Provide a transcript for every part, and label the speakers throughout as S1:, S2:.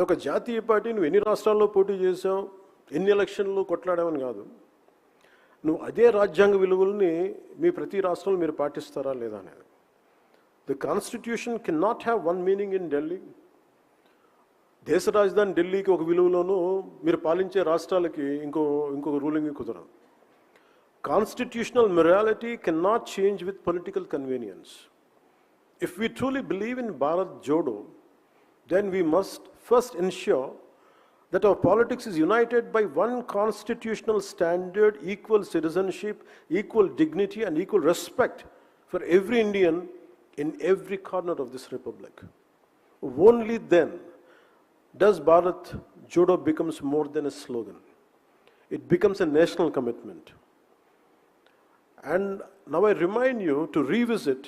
S1: ఒక జాతీయ పార్టీ నువ్వు ఎన్ని రాష్ట్రాల్లో పోటీ చేసావు, ఎన్ని ఎలక్షన్లు కొట్లాడావని కాదు, నువ్వు అదే రాజ్యాంగ విలువల్ని మీ ప్రతి రాష్ట్రంలో మీరు పాటిస్తారా లేదా అనేది. The constitution can not have one meaning in Delhi. దేశ రాజధాని ఢిల్లీకి ఒక విలువలోనూ మీరు పాలించే రాష్ట్రాలకి ఇంకొక రూలింగ్ కుదరదు. Constitutional morality cannot change with political convenience. If we truly believe in Bharat Jodo, then we must first ensure that our politics is united by one constitutional standard, equal citizenship, equal dignity and equal respect for every Indian in every corner of this republic. Only then does Bharat Jodo becomes more than a slogan. It becomes a national commitment. And now I remind you to revisit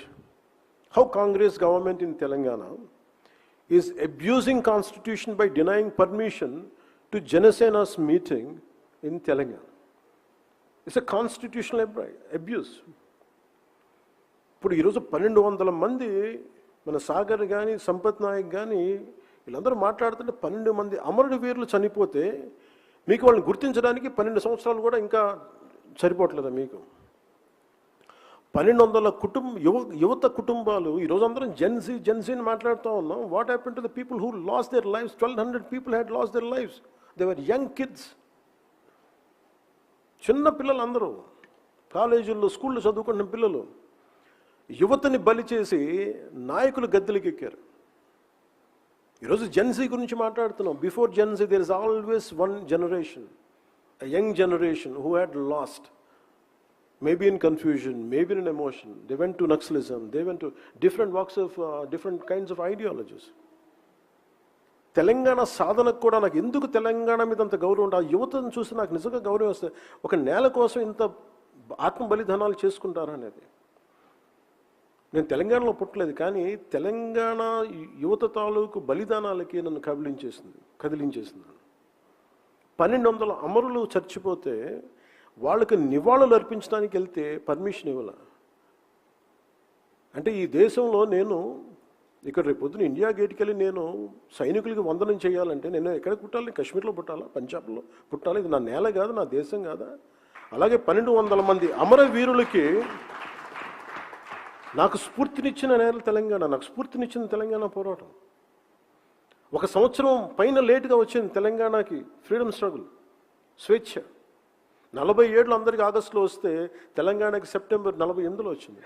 S1: how Congress government in Telangana is abusing constitution by denying permission to Janasena's meeting in Telangana. It's a constitutional abuse. ఇప్పుడు ఈరోజు 1200 మంది మన సాగర్ కానీ సంపత్ నాయక్ కానీ వీళ్ళందరూ మాట్లాడుతుంటే 12 మంది అమరుడు వీరులు చనిపోతే మీకు వాళ్ళని గుర్తించడానికి 12 సంవత్సరాలు కూడా ఇంకా సరిపోవట్లేదా మీకు? 1200 యువత కుటుంబాలు ఈరోజు అందరం జెన్సీని మాట్లాడుతూ ఉన్నాం. What happen to the people who last there lifes? 1200 people had last there lifes. They were young kids, చిన్న పిల్లలు, అందరూ కాలేజీల్లో స్కూల్లో చదువుకున్న పిల్లలు. యువతని బలి చేసి నాయకులు గద్దెలకి ఎక్కారు. ఈరోజు జెన్సీ గురించి మాట్లాడుతున్నాం. Before Gen Z there is always one generation, a young generation who had lost, maybe in confusion, maybe in emotion. They went to Naxalism, they went to different walks of different kinds of ideologies. Telangana సాధనకు కూడా నాకు ఎందుకు తెలంగాణ మీద అంత గౌరవం ఉంటుంది? ఆ యువతను చూసి నాకు నిజంగా గౌరవం వస్తుంది. ఒక నేల కోసం ఇంత ఆత్మ బలిదానాలు చేసుకుంటారా అనేది. నేను తెలంగాణలో పుట్టలేదు, కానీ తెలంగాణ యువత తాలూకు బలిదానాలకి నన్ను కదిలించేసింది. 1200 అమరులు చచ్చిపోతే వాళ్ళకి నివాళులు అర్పించడానికి వెళ్తే పర్మిషన్ ఇవ్వాల. అంటే ఈ దేశంలో నేను ఇక్కడ రేపు పొద్దున ఇండియా గేట్కి వెళ్ళి నేను సైనికులకి వందనం చేయాలంటే నేను ఎక్కడ పుట్టాలి? కాశ్మీర్లో పుట్టాలా? పంజాబ్లో పుట్టాలి? ఇది నా నేల కాదు, నా దేశం కాదా? అలాగే 1200 మంది అమరవీరులకి నాకు స్ఫూర్తినిచ్చిన నేల తెలంగాణ, నాకు స్ఫూర్తినిచ్చిన తెలంగాణ పోరాటం. 1 సంవత్సరం పైన లేటుగా వచ్చింది తెలంగాణకి ఫ్రీడమ్ స్ట్రగుల్, స్వేచ్ఛ. 47 అందరికీ ఆగస్టులో వస్తే తెలంగాణకి సెప్టెంబర్ 48లో వచ్చింది.